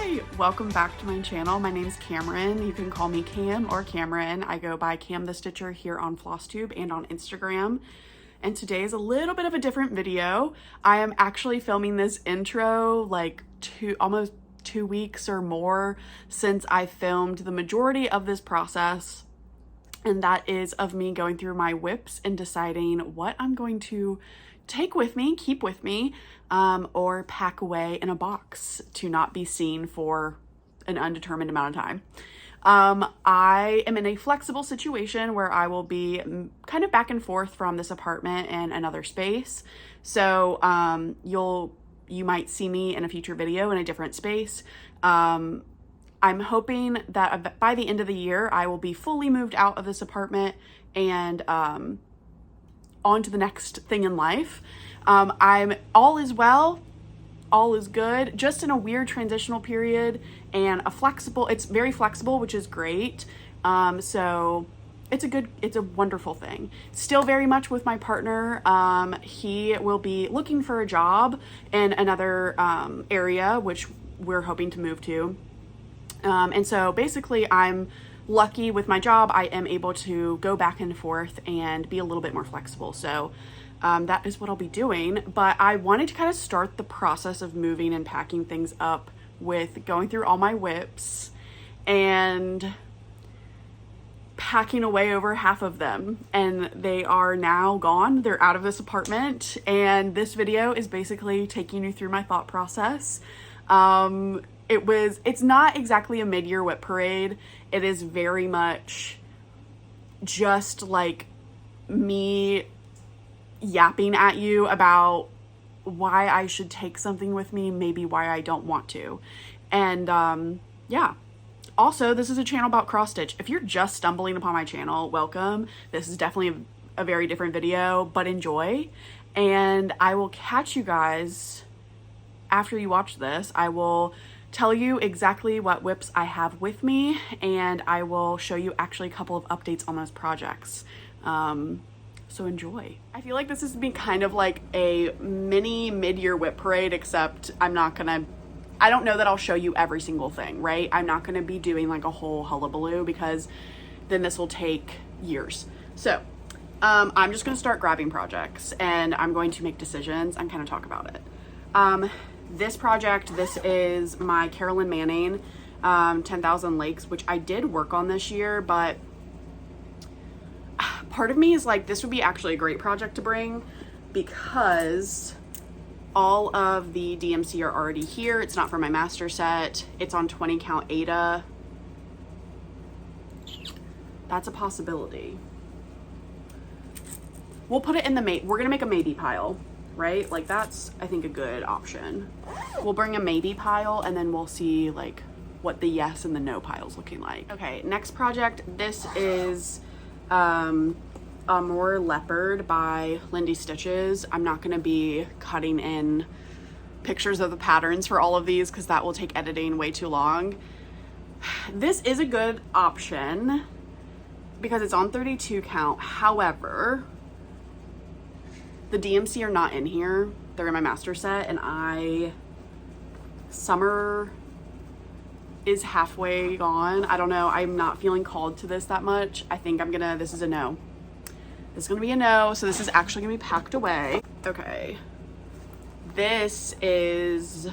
Hi, welcome back to my channel. My name's Cameron. You can call me Cam or Cameron. I go by Cam the Stitcher here on Flosstube and on Instagram. And today is a little bit of a different video. I am actually filming this intro like almost 2 weeks or more since I filmed the majority of this process. And that is of me going through my whips and deciding what I'm going to take with me, keep with me, or pack away in a box to not be seen for an undetermined amount of time. I am in a flexible situation where I will be kind of back and forth from this apartment and another space. So you might see me in a future video in a different space. I'm hoping that by the end of the year, I will be fully moved out of this apartment and on to the next thing in life. All is well, all is good, just in a weird transitional period and it's very flexible, which is great. So it's a wonderful thing. Still very much with my partner. He will be looking for a job in another area, which we're hoping to move to. And so basically I'm lucky with my job. I am able to go back and forth and be a little bit more flexible. So that is what I'll be doing. But I wanted to kind of start the process of moving and packing things up with going through all my whips and packing away over half of them. And they are now gone. They're out of this apartment. And this video is basically taking you through my thought process. It's not exactly a mid-year whip parade. It is very much just like me yapping at you about why I should take something with me, maybe why I don't want to. And yeah. Also, this is a channel about cross stitch. If you're just stumbling upon my channel, welcome. This is definitely a very different video, but enjoy. And I will catch you guys after you watch this. I will tell you exactly what whips I have with me, and I will show you actually a couple of updates on those projects. So enjoy. I feel like this has been kind of like a mini mid-year whip parade, except I don't know that I'll show you every single thing, right? I'm not gonna be doing like a whole hullabaloo because then this will take years. So I'm just gonna start grabbing projects and I'm going to make decisions and kind of talk about it. This project, this is my Carolyn Manning 10,000 Lakes, which I did work on this year, but part of me is like, this would be actually a great project to bring because all of the DMC are already here. It's not for my master set. It's on 20 count Ada. That's a possibility. We'll put it in we're gonna make a maybe pile. Right? Like that's, I think, a good option. We'll bring a maybe pile and then we'll see like what the yes and the no pile's looking like. Okay, next project. This is More Leopard by Lindy Stitches. I'm not gonna be cutting in pictures of the patterns for all of these because that will take editing way too long. This is a good option because it's on 32 count. However, the DMC are not in here. They're in my master set and summer is halfway gone. I don't know. I'm not feeling called to this that much. I think this is a no. This is gonna be a no. So this is actually gonna be packed away. Okay. This is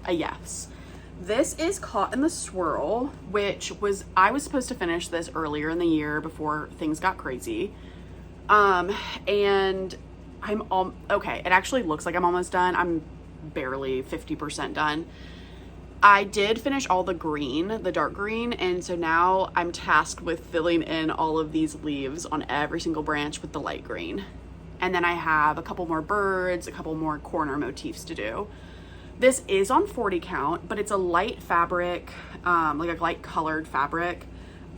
a yes. This is Caught in the Swirl, which I was supposed to finish this earlier in the year before things got crazy. And okay, it actually looks like I'm almost done. I'm barely 50% done. I did finish all the green, the dark green, and so now I'm tasked with filling in all of these leaves on every single branch with the light green. And then I have a couple more birds, a couple more corner motifs to do. This is on 40 count, but it's a light fabric, like a light colored fabric.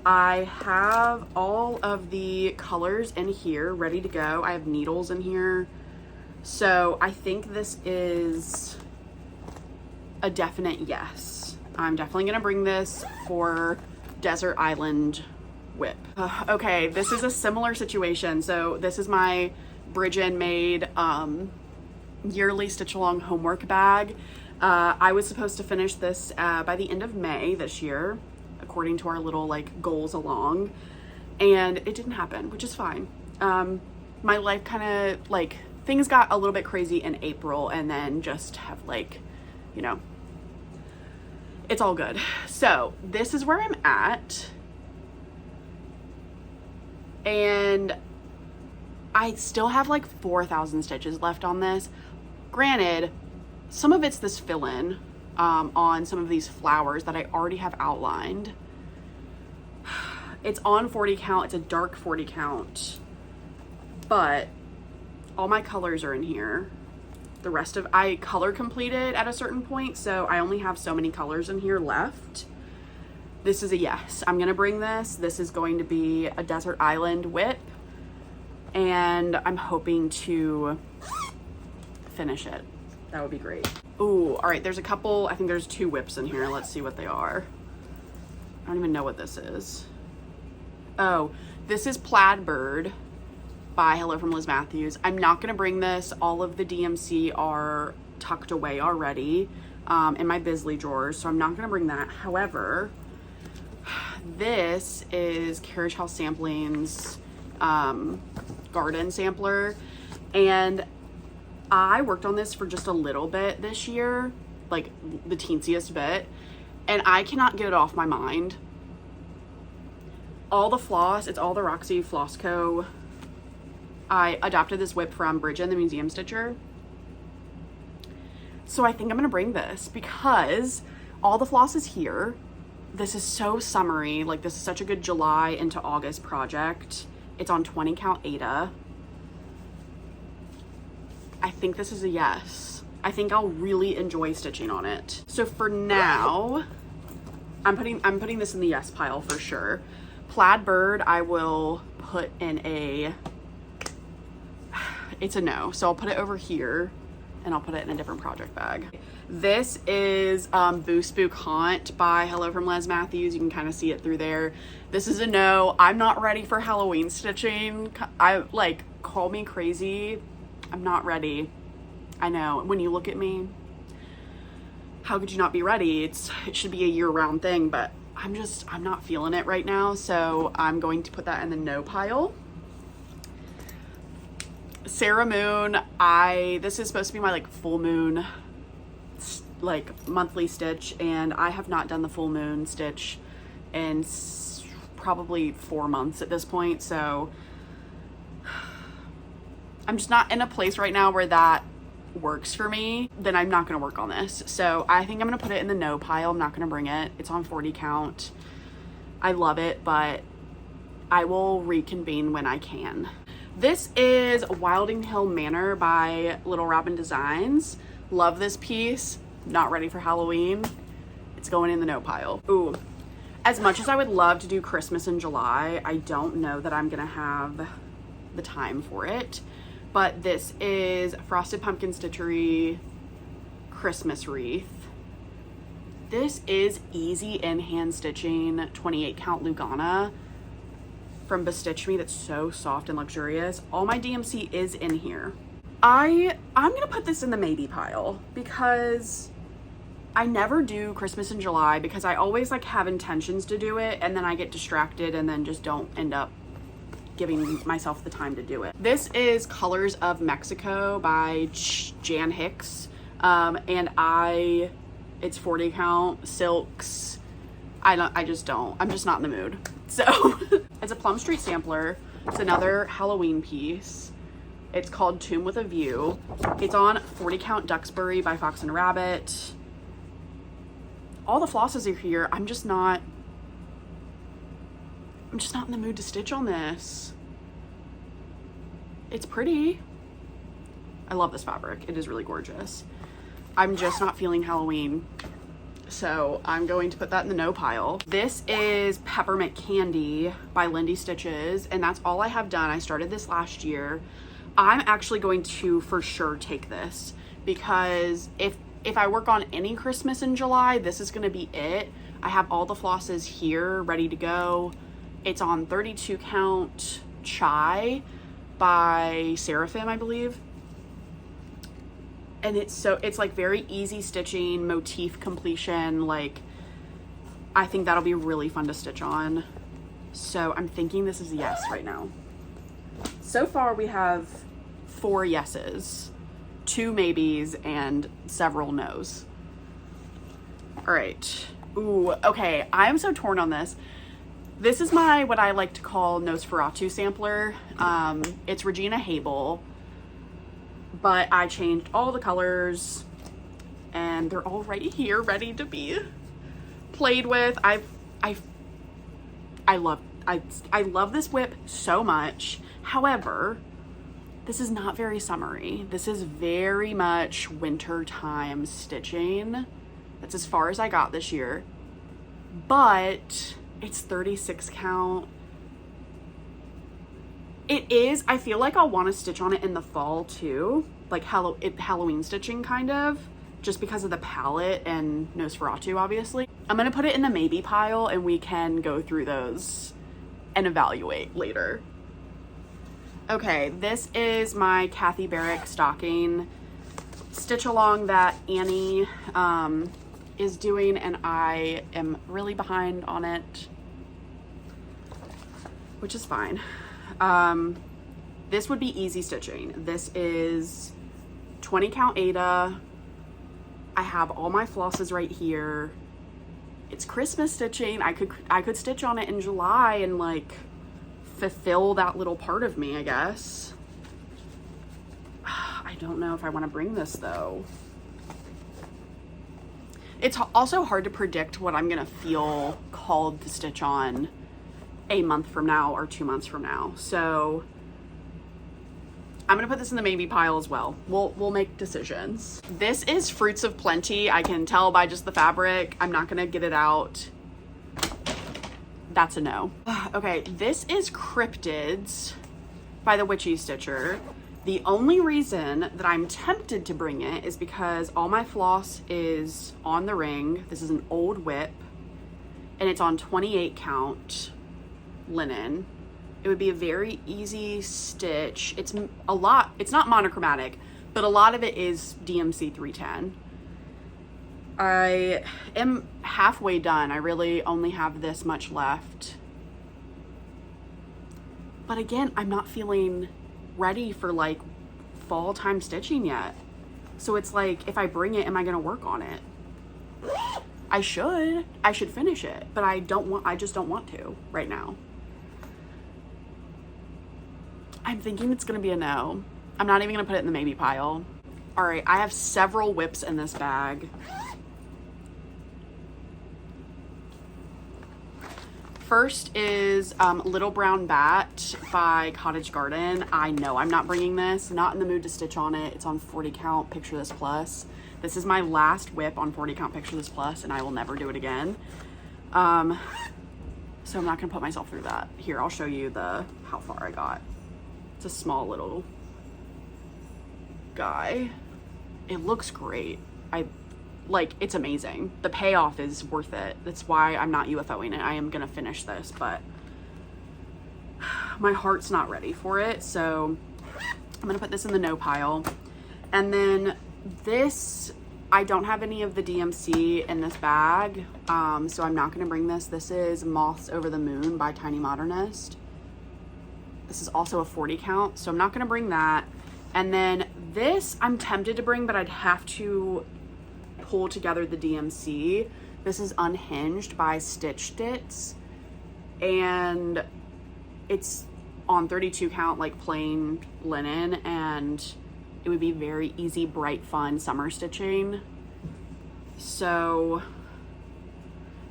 I have all of the colors in here ready to go. I have needles in here. So I think this is a definite yes. I'm definitely gonna bring this for Desert Island whip. Okay, this is a similar situation. So this is my Bridget made yearly stitch along homework bag. I was supposed to finish this by the end of May this year, according to our little like goals along, and it didn't happen, which is fine. My life kind of like, things got a little bit crazy in April, and then just have like, you know, it's all good. So this is where I'm at, and I still have like 4,000 stitches left on this. Granted, some of it's this fill-in on some of these flowers that I already have outlined. It's on 40 count, it's a dark 40 count, but all my colors are in here. The rest of, I color completed at a certain point, so I only have so many colors in here left. This is a yes. I'm gonna bring this. This is going to be a desert island whip, and I'm hoping to finish it. That would be great. Ooh, all right, there's a couple, I think there's 2 whips in here. Let's see what they are. I don't even know what this is. Oh, this is Plaid Bird by Hello from Liz Matthews. I'm not gonna bring this. All of the DMC are tucked away already in my Bisley drawers, so I'm not gonna bring that. However, this is Carriage House Sampling's garden sampler, and I worked on this for just a little bit this year, like the teensiest bit, and I cannot get it off my mind. All the floss, it's all the Roxy Floss Co. I adopted this whip from Bridget, the museum stitcher. So I think I'm gonna bring this because all the floss is here. This is so summery, like this is such a good July into August project. It's on 20 count Ada. I think this is a yes. I think I'll really enjoy stitching on it. So for now, I'm putting this in the yes pile for sure. Plaid Bird, I will put in a, it's a no. So I'll put it over here, and I'll put it in a different project bag. This is Boo Spook Haunt by Hello from Les Matthews. You can kind of see it through there. This is a no. I'm not ready for Halloween stitching. I like, call me crazy. I'm not ready. I know, when you look at me, how could you not be ready? It should be a year-round thing, but I'm not feeling it right now, so I'm going to put that in the no pile. Sarah Moon, this is supposed to be my like full moon, like monthly stitch, and I have not done the full moon stitch in probably 4 months at this point, so I'm just not in a place right now where that works for me. Then I'm not gonna work on this. So I think I'm gonna put it in the no pile. I'm not gonna bring it. It's on 40 count. I love it, but I will reconvene when I can. This is Wilding Hill Manor by Little Robin Designs. Love this piece. Not ready for Halloween. It's going in the no pile. Ooh, as much as I would love to do Christmas in July, I don't know that I'm gonna have the time for it. But this is Frosted Pumpkin Stitchery Christmas Wreath. This is easy in-hand stitching 28 count Lugana from Bestitch Me that's so soft and luxurious. All my DMC is in here. I'm gonna put this in the maybe pile because I never do Christmas in July because I always like have intentions to do it, and then I get distracted and then just don't end up giving myself the time to do it. This is Colors of Mexico by Jan Hicks, and it's 40 count silks. I'm just not in the mood. So it's a Plum Street sampler. It's another Halloween piece. It's called Tomb with a View. It's on 40 count Duxbury by Fox and Rabbit. All the flosses are here. I'm just not in the mood to stitch on this. It's pretty. I love this fabric. It is really gorgeous. I'm just not feeling Halloween, so I'm going to put that in the no pile. This is Peppermint Candy by Lindy Stitches, and that's all I have done. I started this last year. I'm actually going to for sure take this because if I work on any Christmas in July, this is going to be it. I have all the flosses here ready to go. It's on 32 count Chai by Seraphim, I believe. And it's like very easy stitching, motif completion. Like, I think that'll be really fun to stitch on. So I'm thinking this is a yes right now. So far we have 4 yeses, 2 maybes, and several no's. All right. Ooh, okay. I'm so torn on this. This is my, what I like to call Nosferatu sampler. It's Regina Hable, but I changed all the colors and they're all right here, ready to be played with. I love this whip so much. However, this is not very summery. This is very much winter time stitching. That's as far as I got this year, but it's 36 count. It is, I feel like I'll want to stitch on it in the fall too, like Halloween stitching kind of, just because of the palette and Nosferatu obviously. I'm gonna put it in the maybe pile and we can go through those and evaluate later. Okay, this is my Kathy Barrick stocking stitch along that Annie is doing, and I am really behind on it, which is fine. This would be easy stitching. This is 20 count Aida. I have all my flosses right here. It's Christmas stitching. I could stitch on it in July and like fulfill that little part of me, I guess. I don't know if I want to bring this though. It's also hard to predict what I'm gonna feel called to stitch on a month from now or 2 months from now. So I'm gonna put this in the maybe pile as well. We'll make decisions. This is Fruits of Plenty. I can tell by just the fabric. I'm not gonna get it out. That's a no. Okay, this is Cryptids by the Witchy Stitcher. The only reason that I'm tempted to bring it is because all my floss is on the ring. This is an old whip and it's on 28 count linen. It would be a very easy stitch. It's not monochromatic, but a lot of it is DMC 310. I am halfway done. I really only have this much left. But again, I'm not feeling ready for like fall time stitching yet. So it's like, if I bring it, am I gonna work on it? I should finish it, but I just don't want to right now. I'm thinking it's gonna be a no. I'm not even gonna put it in the maybe pile. All right, I have several whips in this bag. First is Little Brown Bat by Cottage Garden. I know I'm not bringing this, not in the mood to stitch on it. It's on 40 count Picture This Plus. This is my last whip on 40 count Picture This Plus and I will never do it again. So I'm not gonna put myself through that. Here, I'll show you how far I got. It's a small little guy. It looks great. It's amazing. The payoff is worth it. That's why I'm not UFOing it. I am gonna finish this, but my heart's not ready for it. So I'm gonna put this in the no pile. And then this, I don't have any of the DMC in this bag. So I'm not gonna bring this. This is Moths Over the Moon by Tiny Modernist. This is also a 40 count, so I'm not gonna bring that. And then this I'm tempted to bring, but I'd have to pull together the DMC. This is Unhinged by Stitch Stitz, and it's on 32 count, like plain linen, and it would be very easy, bright, fun summer stitching. So,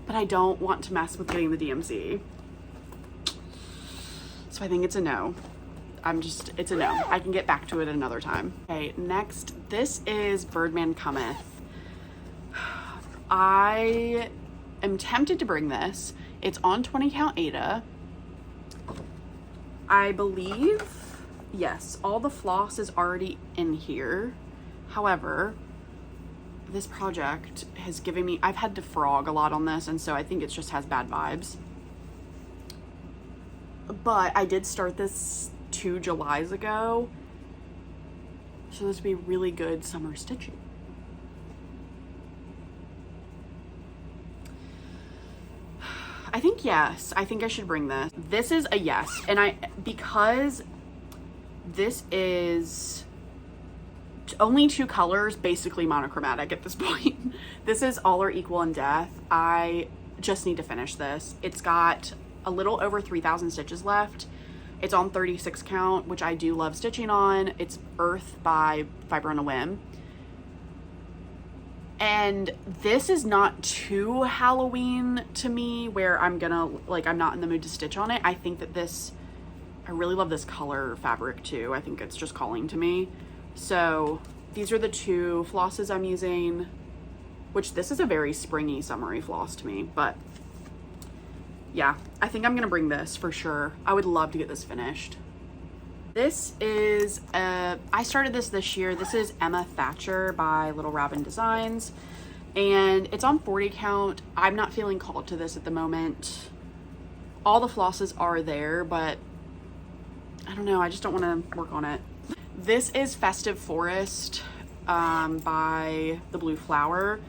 but I don't want to mess with getting the DMC. So I think it's a no. It's a no. I can get back to it another time. Okay, next, this is Birdman Cometh. I am tempted to bring this. It's on 20 count Aida. I believe, yes, all the floss is already in here. However, this project has given me, I've had to frog a lot on this, and so I think it just has bad vibes. But I did start this 2 Julys ago, So this would be really good summer stitching. I think yes. I think I should bring this. This is a yes. And because this is only 2 colors, basically monochromatic at this point. This is All Are Equal in Death. I just need to finish this. It's got a little over 3,000 stitches left. It's on 36 count, which I do love stitching on. It's Earth by Fiber on a Whim. And this is not too Halloween to me where I'm gonna, like, I'm not in the mood to stitch on it. I think that this, I really love this color fabric too. I think it's just calling to me. So these are the 2 flosses I'm using, which this is a very springy, summery floss to me, but yeah, I think I'm gonna bring this for sure. I would love to get this finished. This is, I started this year. This is Emma Thatcher by Little Robin Designs, and it's on 40 count. I'm not feeling called to this at the moment. All the flosses are there, but I don't know, I just don't wanna work on it. This is Festive Forest by The Blue Flower.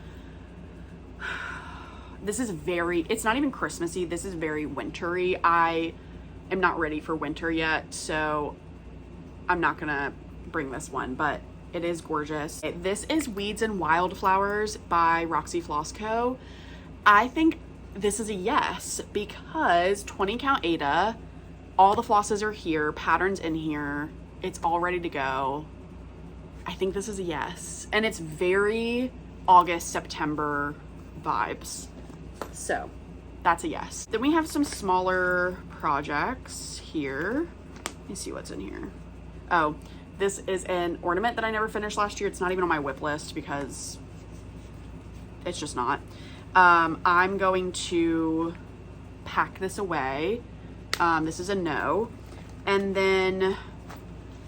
This is very, it's not even Christmassy. This is very wintry. I am not ready for winter yet, so I'm not gonna bring this one, but it is gorgeous. This is Weeds and Wildflowers by Roxy Floss Co. I think this is a yes because 20 count Ada, all the flosses are here, patterns in here, it's all ready to go. I think this is a yes. And it's very August, September vibes. So that's a yes. Then we have some smaller projects here. Let me see what's in here. Oh, this is an ornament that I never finished last year. It's not even on my whip list because it's just not. I'm going to pack this away. This is a no. And then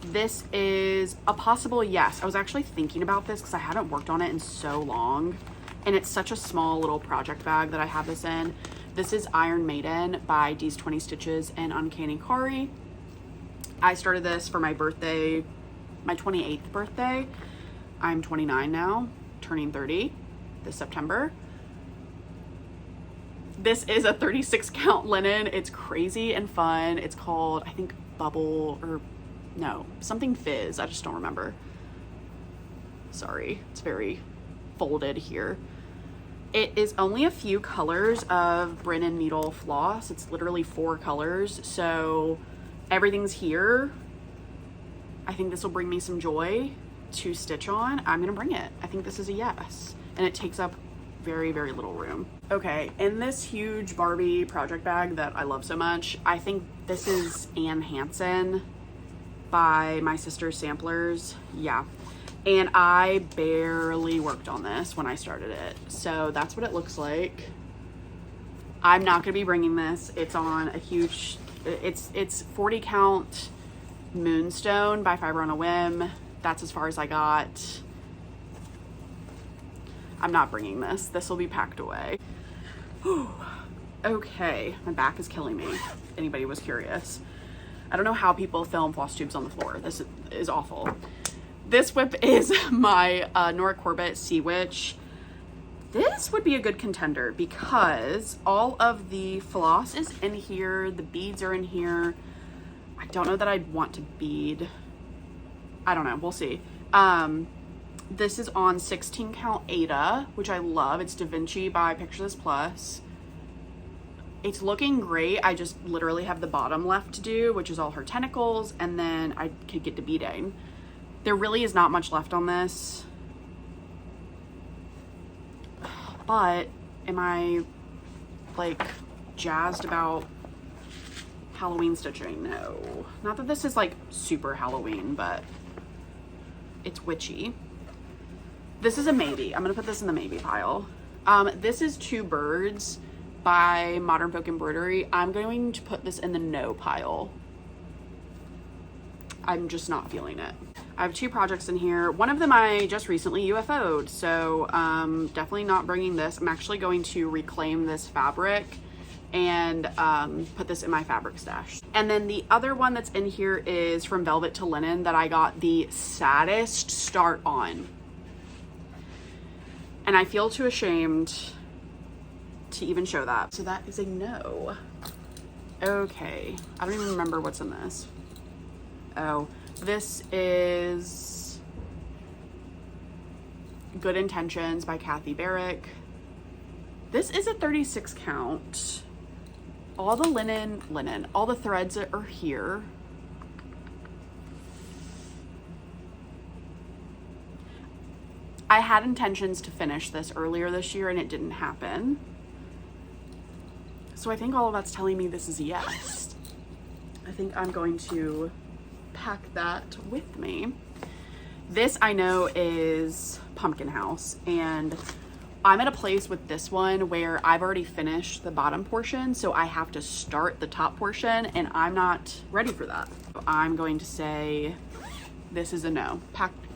this is a possible yes. I was actually thinking about this because I hadn't worked on it in so long. And it's such a small little project bag that I have this in. This is Iron Maiden by D's 20 Stitches and Uncanny Kari. I started this for my birthday, my 28th birthday. I'm 29 now, turning 30 this September. This is a 36 count linen. It's crazy and fun. It's called, I think, Bubble, or no, something Fizz. I just don't remember. Sorry, it's very folded here. It is only a few colors of Brennan Needle floss. It's literally 4 colors, so everything's here. I think this will bring me some joy to stitch on. I'm gonna bring it. I think this is a yes. And it takes up very, very little room. Okay, in this huge Barbie project bag that I love so much, I think this is Anne Hansen by My Sister's Samplers. Yeah. And I barely worked on this when I started it. So that's what it looks like. I'm not gonna be bringing this. It's on a huge, it's 40 count Moonstone by Fiber on a Whim. That's as far as I got. I'm not bringing this. This will be packed away. Whew. Okay, my back is killing me, if anybody was curious. I don't know how people film floss tubes on the floor. This is awful. This whip is my Nora Corbett Sea Witch. This would be a good contender because all of the floss is in here. The beads are in here. I don't know that I'd want to bead. I don't know, we'll see. This is on 16 count Ada, which I love. It's Da Vinci by Picture This Plus. It's looking great. I just literally have the bottom left to do, which is all her tentacles, and then I could get to beading. There really is not much left on this. But am I like jazzed about Halloween stitching? No. Not that this is like super Halloween, but it's witchy. This is a maybe. I'm gonna put this in the maybe pile. This is Two Birds by Modern Folk Embroidery. I'm going to put this in the no pile. I'm just not feeling it. I have 2 projects in here. One of them I just recently UFO'd, so definitely not bringing this. I'm actually going to reclaim this fabric and put this in my fabric stash. And then the other one that's in here is from Velvet to Linen that I got the saddest start on. And I feel too ashamed to even show that. So that is a no. Okay, I don't even remember what's in this. Oh, this is Good Intentions by Kathy Barrick. This is a 36 count. All the linen, all the threads are here. I had intentions to finish this earlier this year and it didn't happen. So I think all of that's telling me this is a yes. I think I'm going to pack that with me. This I know is Pumpkin House, and I'm at a place with this one where I've already finished the bottom portion, so I have to start the top portion, and I'm not ready for that. I'm going to say this is a no.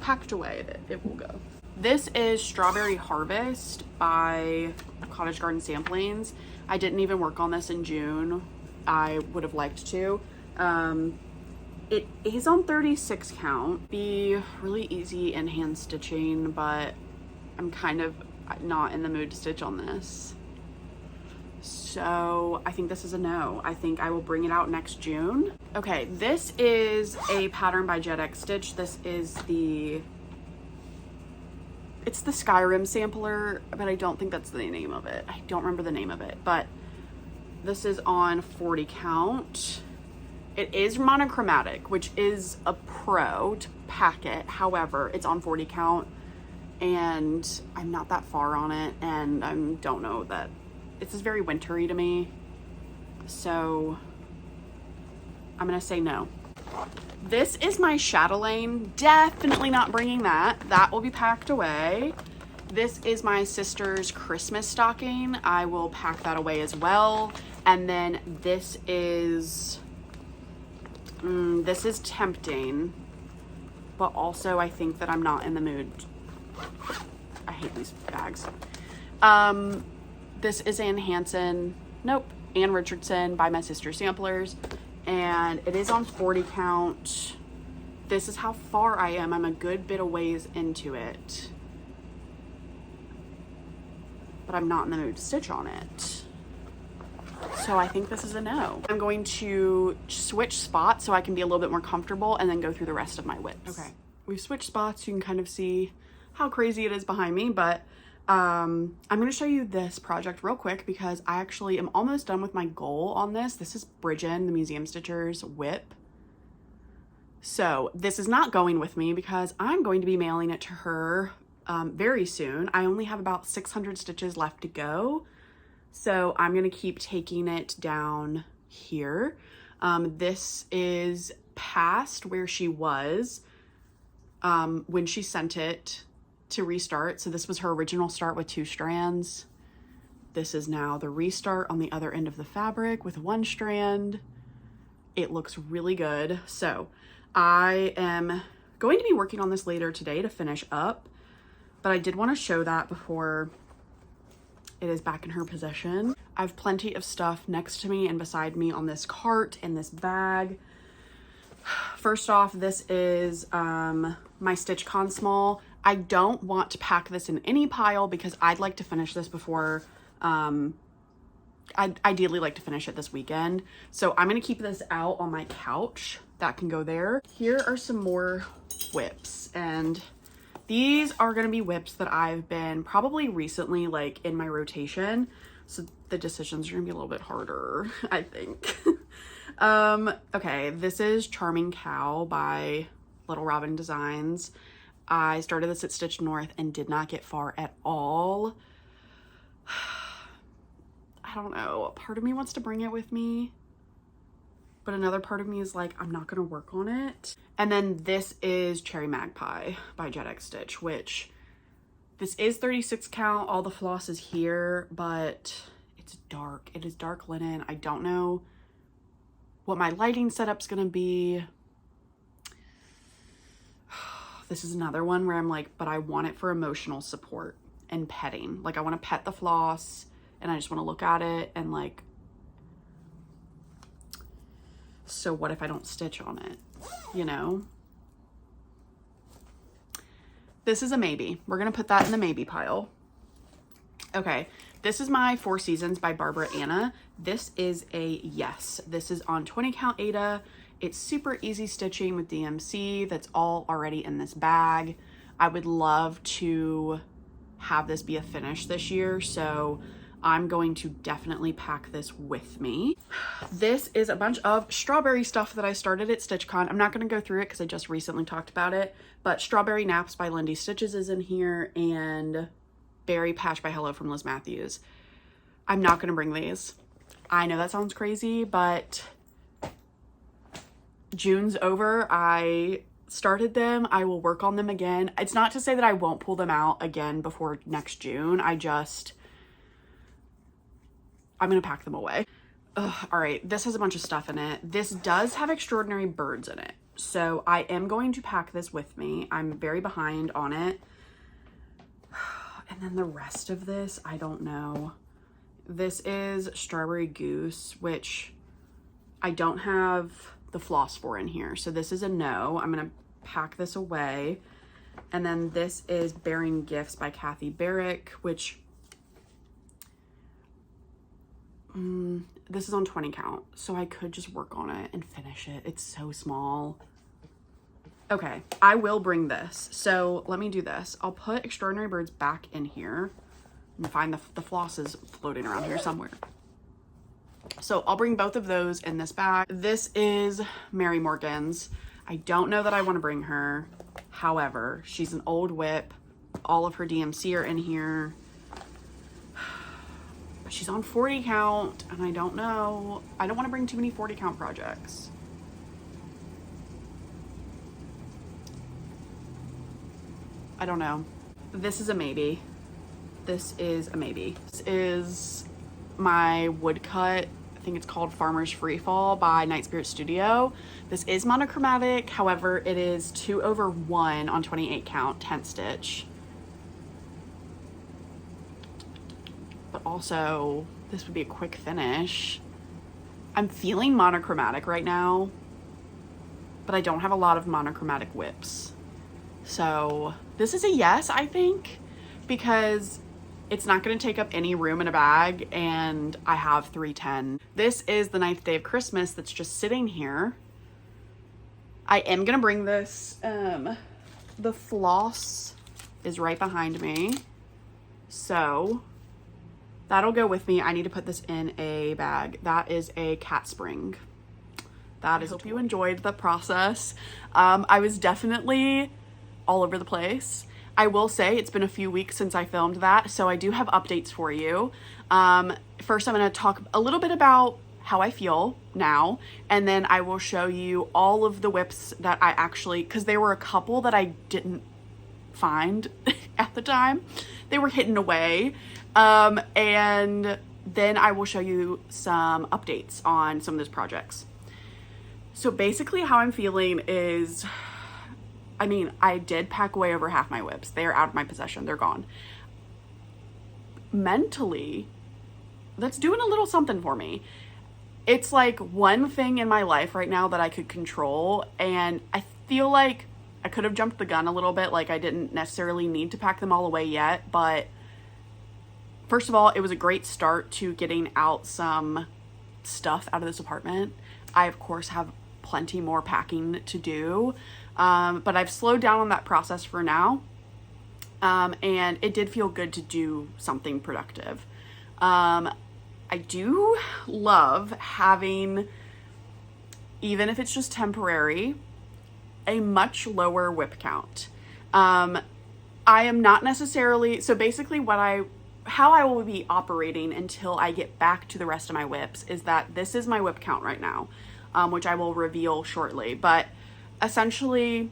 Packed away, it will go. This is Strawberry Harvest by Cottage Garden Samplings. I didn't even work on this in June. I would have liked to. It is on 36 count. Be really easy in hand stitching, but I'm kind of not in the mood to stitch on this. So I think this is a no. I think I will bring it out next June. Okay, this is a pattern by Jet X Stitch. This is it's the Skyrim sampler, but I don't think that's the name of it. I don't remember the name of it, but this is on 40 count. It is monochromatic, which is a pro to pack it. However, it's on 40 count and I'm not that far on it, and I don't know that it's just very wintry to me. So I'm gonna say no. This is my chatelaine. Definitely not bringing that. That will be packed away. This is my sister's Christmas stocking. I will pack that away as well. And then this is tempting, but also I think that I'm not in the mood. I hate these bags. This is Ann Richardson by My Sister Samplers, and it is on 40 count. This is how far I am. I'm a good bit of ways into it, but I'm not in the mood to stitch on it. So I think this is a no. I'm going to switch spots so I can be a little bit more comfortable and then go through the rest of my whips. Okay, we've switched spots. You can kind of see how crazy it is behind me, but I'm going to show you this project real quick because I actually am almost done with my goal on this. This is Bridget, the Museum Stitcher's whip. So this is not going with me because I'm going to be mailing it to her very soon. I only have about 600 stitches left to go. So I'm going to keep taking it down here. This is past where she was when she sent it to restart. So this was her original start with 2 strands. This is now the restart on the other end of the fabric with 1 strand. It looks really good. So I am going to be working on this later today to finish up, but I did want to show that before it is back in her possession. I have plenty of stuff next to me and beside me on this cart and this bag. First off, this is my StitchCon Small. I don't want to pack this in any pile because I'd like to finish this before, I'd ideally like to finish it this weekend. So I'm gonna keep this out on my couch. That can go there. Here are some more whips, and these are gonna be whips that I've been probably recently like in my rotation. So the decisions are gonna be a little bit harder, I think. Okay, this is Charming Cow by Little Robin Designs. I started this at Stitch North and did not get far at all. I don't know. Part of me wants to bring it with me, but another part of me is like, I'm not going to work on it. And then this is Cherry Magpie by Jet X Stitch, which this is 36 count. All the floss is here, but it's dark. It is dark linen. I don't know what my lighting setup's going to be. This is another one where I'm like, but I want it for emotional support and petting. Like I want to pet the floss and I just want to look at it and like So what if I don't stitch on it, you know? This is a maybe. We're gonna put that in the maybe pile. Okay, this is my Four Seasons by Barbara Anna. This is a yes. This is on 20 count Aida. It's super easy stitching with DMC. That's all already in this bag. I would love to have this be a finish this year, so I'm going to definitely pack this with me. This is a bunch of strawberry stuff that I started at StitchCon. I'm not going to go through it because I just recently talked about it, but Strawberry Naps by Lindy Stitches is in here, and Berry Patch by Hello from Liz Matthews. I'm not going to bring these. I know that sounds crazy, but June's over. I started them. I will work on them again. It's not to say that I won't pull them out again before next June. I'm gonna pack them away. Ugh, all right, this has a bunch of stuff in it. This does have Extraordinary Birds in it, so I am going to pack this with me. I'm very behind on it. And then the rest of this, I don't know. This is Strawberry Goose, which I don't have the floss for in here, so this is a no. I'm gonna pack this away. And then this is Bearing Gifts by Kathy Barrick, which this is on 20 count, so I could just work on it and finish it. It's so small. Okay, I will bring this. So let me do this. I'll put Extraordinary Birds back in here and find the flosses floating around here somewhere. So I'll bring both of those in this bag. This is Mary Morgan's. I don't know that I want to bring her. However, she's an old whip. All of her DMC are in here. She's on 40 count, and I don't know. I don't want to bring too many 40 count projects. I don't know. This is a maybe. This is a maybe. This is my woodcut. I think it's called Farmer's Freefall by Night Spirit Studio. This is monochromatic. However, it is 2/1 on 28 count, 10 stitch. But also, this would be a quick finish. I'm feeling monochromatic right now, but I don't have a lot of monochromatic whips. So this is a yes, I think, because it's not going to take up any room in a bag, and I have 310. This is the 9th Day of Christmas that's just sitting here. I am going to bring this. The floss is right behind me, so that'll go with me. I need to put this in a bag. That is a cat spring. That is. I hope you enjoyed the process. I was definitely all over the place. I will say it's been a few weeks since I filmed that, so I do have updates for you. First, I'm going to talk a little bit about how I feel now, and then I will show you all of the whips that I actually, because there were a couple that I didn't find at the time. They were hidden away. And then I will show you some updates on some of those projects. So basically how I'm feeling is, I mean, I did pack away over half my whips. They are out of my possession. They're gone. Mentally, that's doing a little something for me. It's like one thing in my life right now that I could control, and I feel like I could have jumped the gun a little bit. Like, I didn't necessarily need to pack them all away yet, but first of all, it was a great start to getting out some stuff out of this apartment. I, of course, have plenty more packing to do, but I've slowed down on that process for now, and it did feel good to do something productive. I do love having, even if it's just temporary, a much lower whip count. I am not necessarily, so basically how I will be operating until I get back to the rest of my whips is that this is my whip count right now, which I will reveal shortly. But essentially,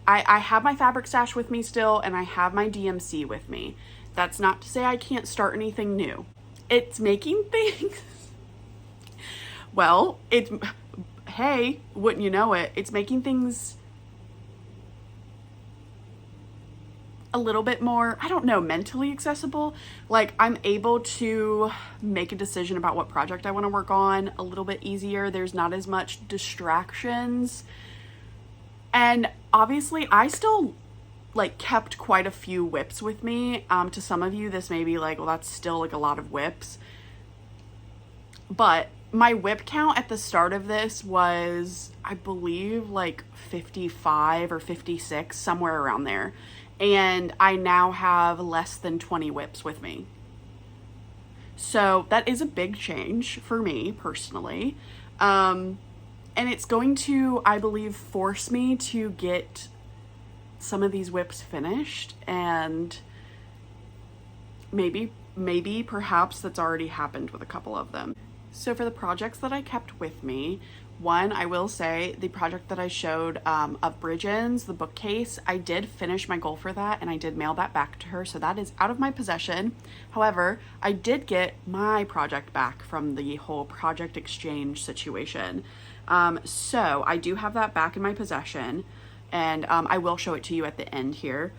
I have my fabric stash with me still, and I have my DMC with me. That's not to say I can't start anything new. It's making things, well, hey, wouldn't you know it, it's making things a little bit more, I don't know, mentally accessible. Like, I'm able to make a decision about what project I want to work on a little bit easier. There's not as much distractions. And obviously I still like kept quite a few whips with me. To some of you, this may be like, well, that's still like a lot of whips. But my whip count at the start of this was, I believe, like 55 or 56, somewhere around there. And I now have less than 20 whips with me. So that is a big change for me personally. And it's going to, I believe, force me to get some of these whips finished, and maybe perhaps that's already happened with a couple of them. So for the projects that I kept with me, one, I will say the project that I showed of Bridgen's, the bookcase, I did finish my goal for that and I did mail that back to her. So that is out of my possession. However, I did get my project back from the whole project exchange situation. So I do have that back in my possession, and I will show it to you at the end here.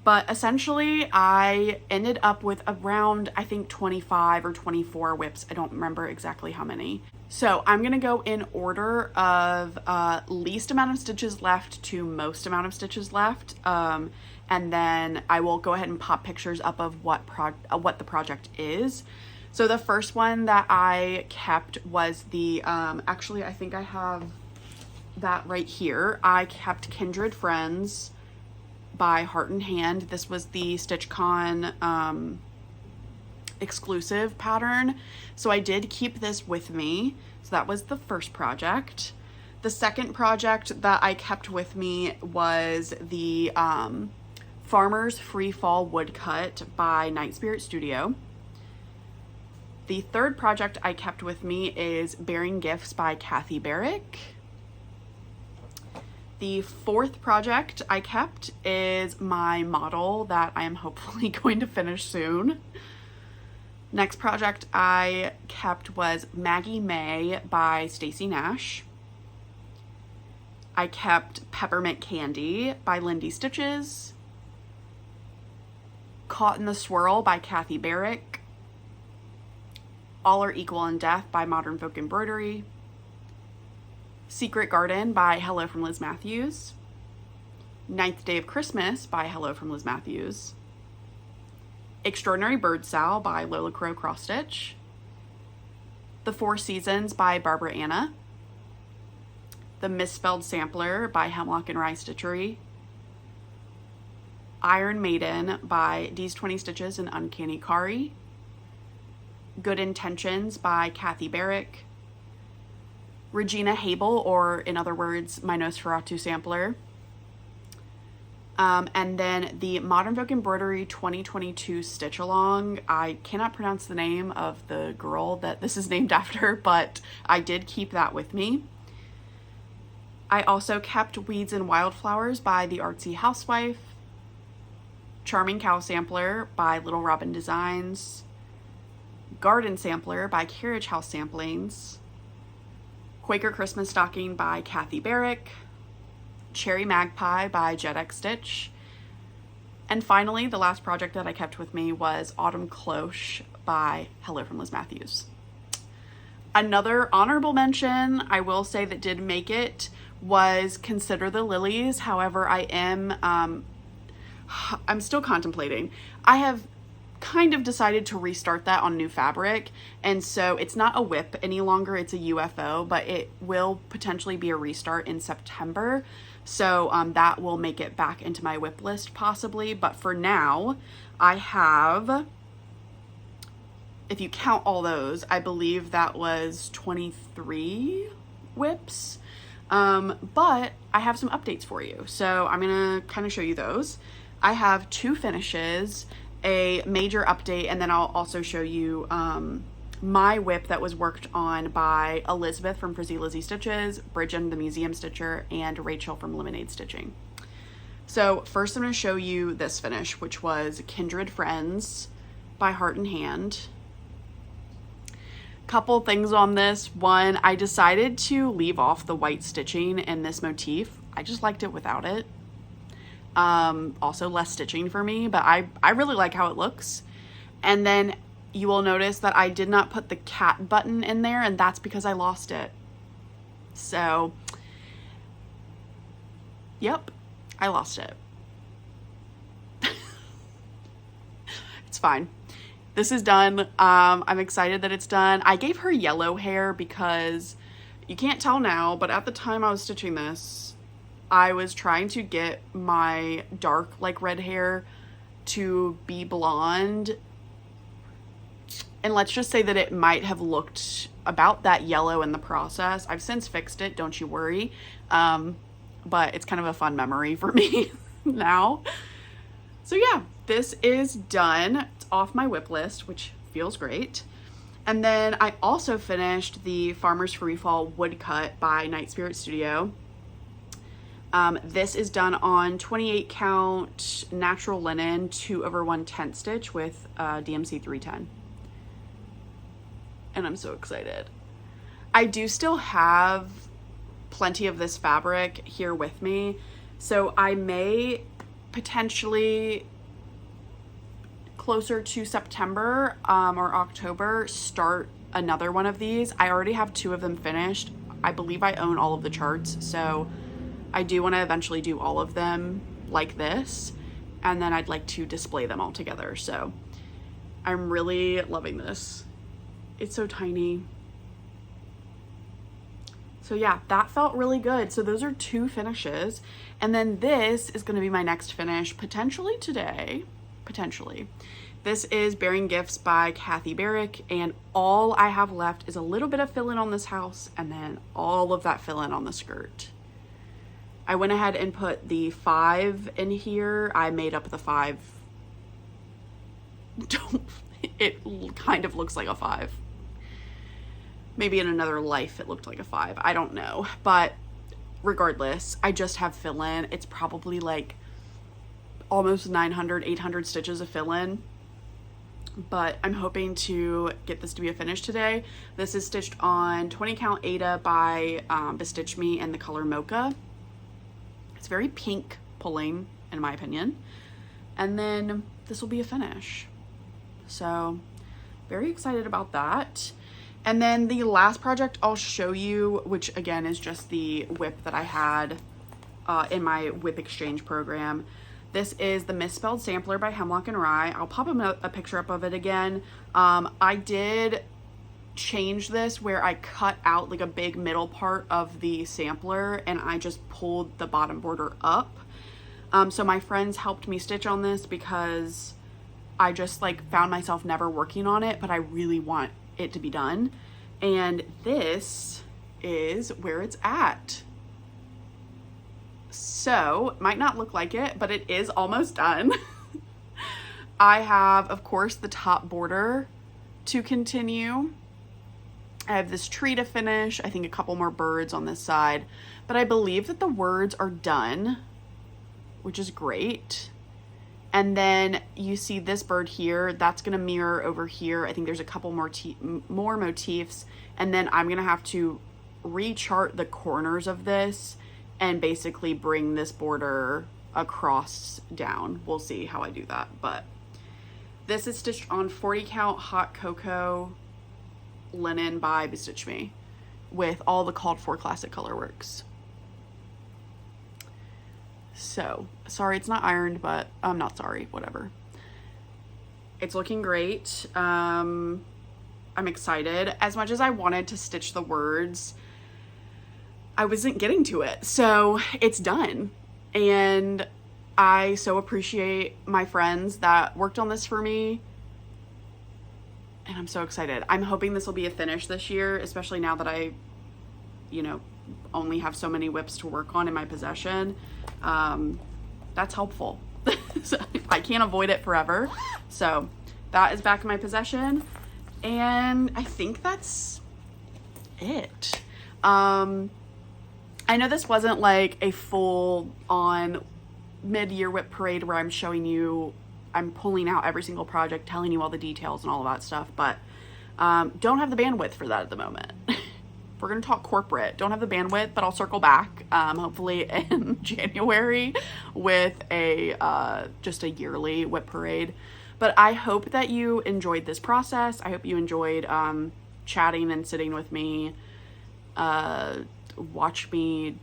But essentially, I ended up with around, I think, 25 or 24 whips. I don't remember exactly how many. So I'm going to go in order of least amount of stitches left to most amount of stitches left. And then I will go ahead and pop pictures up of what the project is. So the first one that I kept was the, actually, I think I have that right here. I kept Kindred Friends by Heart and Hand. This was the StitchCon exclusive pattern. So I did keep this with me. So that was the first project. The second project that I kept with me was the Farmer's Free Fall Woodcut by Night Spirit Studio. The third project I kept with me is Bearing Gifts by Kathy Barrick. The fourth project I kept is my model that I am hopefully going to finish soon. Next project I kept was Maggie May by Stacy Nash. I kept Peppermint Candy by Lindy Stitches. Caught in the Swirl by Kathy Barrick. All Are Equal in Death by Modern Folk Embroidery. Secret Garden by Hello from Liz Matthews. Ninth Day of Christmas by Hello from Liz Matthews. Extraordinary Bird Sow by Lola Crow Cross Stitch. The Four Seasons by Barbara Anna. The Misspelled Sampler by Hemlock and Rye Stitchery. Iron Maiden by D's 20 Stitches and Uncanny Kari. Good Intentions by Kathy Barrick. Regina Habel, or in other words, my Nosferatu sampler. And then the Modern Folk Embroidery 2022 Stitch Along. I cannot pronounce the name of the girl that this is named after, but I did keep that with me. I also kept Weeds and Wildflowers by the Artsy Housewife. Charming Cow Sampler by Little Robin Designs. Garden Sampler by Carriage House Samplings. Quaker Christmas Stocking by Kathy Barrick. Cherry Magpie by JetX Stitch. And finally, the last project that I kept with me was Autumn Cloche by Hello from Liz Matthews. Another honorable mention I will say that did make it was Consider the Lilies. However, I'm still contemplating. I have kind of decided to restart that on new fabric, and so it's not a whip any longer, it's a UFO, but it will potentially be a restart in September, so that will make it back into my whip list possibly. But for now, I have, if you count all those, I believe that was 23 whips, but I have some updates for you, so I'm gonna kind of show you those. I have 2 finishes, a major update, and then I'll also show you my whip that was worked on by Elizabeth from Frizzy Lizzy Stitches, Bridgen the Museum Stitcher, and Rachel from Lemonade Stitching. So first I'm going to show you this finish, which was Kindred Friends by Heart and Hand. Couple things on this. One, I decided to leave off the white stitching in this motif. I just liked it without it. Also less stitching for me, but I really like how it looks. And then you will notice that I did not put the cat button in there, and that's because I lost it. So, yep, I lost it. It's fine. This is done. I'm excited that it's done. I gave her yellow hair because you can't tell now, but at the time I was stitching this, I was trying to get my dark, like red hair to be blonde. And let's just say that it might have looked about that yellow in the process. I've since fixed it, don't you worry. But it's kind of a fun memory for me now. So yeah, this is done. It's off my whip list, which feels great. And then I also finished the Farmer's Freefall woodcut by Night Spirit Studio. This is done on 28 count natural linen 2/110 stitch with DMC 310. And I'm so excited. I do still have plenty of this fabric here with me, so I may potentially, closer to September or October, start another one of these. I already have 2 of them finished. I believe I own all of the charts, so I do want to eventually do all of them like this, and then I'd like to display them all together. So I'm really loving this. It's so tiny. So yeah, that felt really good. So those are 2 finishes. And then this is gonna be my next finish, potentially today, potentially. This is Bearing Gifts by Kathy Barrick, and all I have left is a little bit of fill-in on this house and then all of that fill-in on the skirt. I went ahead and put the 5 in here. I made up the 5. It kind of looks like a 5. Maybe in another life it looked like a 5. I don't know. But regardless, I just have fill-in. It's probably like almost 900, 800 stitches of fill-in. But I'm hoping to get this to be a finish today. This is stitched on 20 count Ada by Bestitch Me in the color Mocha. It's very pink pulling, in my opinion. And then this will be a finish. So very excited about that. And then the last project I'll show you, which again is just the whip that I had in my whip exchange program. This is the Misspelled Sampler by Hemlock and Rye. I'll pop a picture up of it again. I did change this where I cut out like a big middle part of the sampler and I just pulled the bottom border up. So my friends helped me stitch on this because I just like found myself never working on it, but I really want it to be done. And this is where it's at. So it might not look like it, but it is almost done. I have, of course, the top border to continue. I have this tree to finish. I think a couple more birds on this side, but I believe that the words are done, which is great. And then you see this bird here, that's gonna mirror over here. I think there's a couple more motifs, and then I'm gonna have to rechart the corners of this and basically bring this border across down. We'll see how I do that, but this is stitched on 40 count Hot Cocoa linen by Bestitch Me with all the called for classic color works. So sorry it's not ironed, but I'm not sorry, whatever. It's looking great. I'm excited. As much as I wanted to stitch the words, I wasn't getting to it. So it's done. And I so appreciate my friends that worked on this for me. And I'm so excited. I'm hoping this will be a finish this year, especially now that I, you know, only have so many whips to work on in my possession. That's helpful. So I can't avoid it forever. So that is back in my possession. And I think that's it. I know this wasn't like a full on mid-year whip parade where I'm showing you, I'm pulling out every single project, telling you all the details and all of that stuff, but don't have the bandwidth for that at the moment. we're gonna talk corporate. Don't have the bandwidth, but I'll circle back, hopefully in January with a just a yearly whip parade. But I hope that you enjoyed this process. I hope you enjoyed chatting and sitting with me, watch me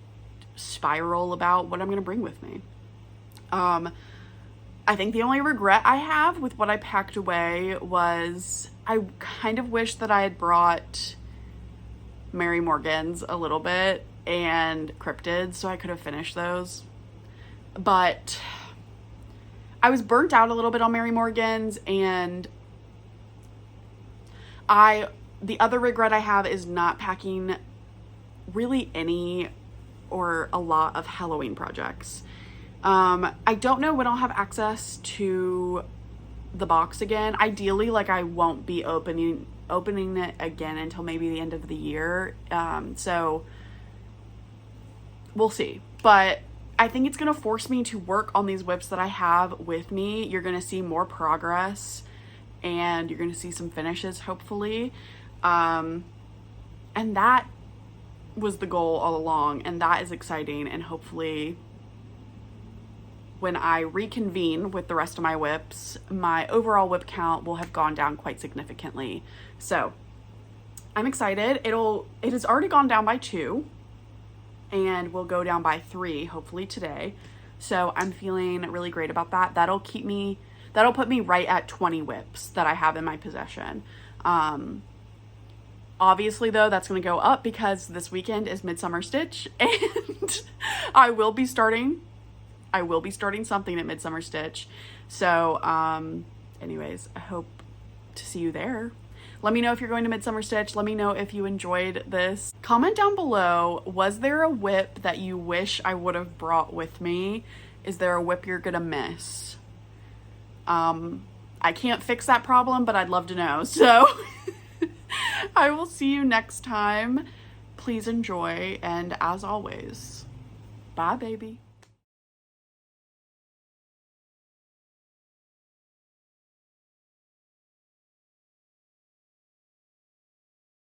spiral about what I'm gonna bring with me. I think the only regret I have with what I packed away was I kind of wish that I had brought Mary Morgan's a little bit and cryptids so I could have finished those. But I was burnt out a little bit on Mary Morgan's, and the other regret I have is not packing really any or a lot of Halloween projects. I don't know when I'll have access to the box again. Ideally, like, I won't be opening it again until maybe the end of the year. So we'll see. But I think it's going to force me to work on these whips that I have with me. You're going to see more progress, and you're going to see some finishes, hopefully. And that was the goal all along, and that is exciting. And hopefully when I reconvene with the rest of my whips, my overall whip count will have gone down quite significantly. So I'm excited. It has already gone down by 2 and will go down by 3 hopefully today. So I'm feeling really great about that. That'll put me right at 20 whips that I have in my possession. Obviously though, that's going to go up because this weekend is Midsummer Stitch, and I will be starting something at Midsummer Stitch. So anyways, I hope to see you there. Let me know if you're going to Midsummer Stitch. Let me know if you enjoyed this. Comment down below, was there a whip that you wish I would have brought with me? Is there a whip you're gonna miss? I can't fix that problem, but I'd love to know. So I will see you next time. Please enjoy, and as always, bye baby.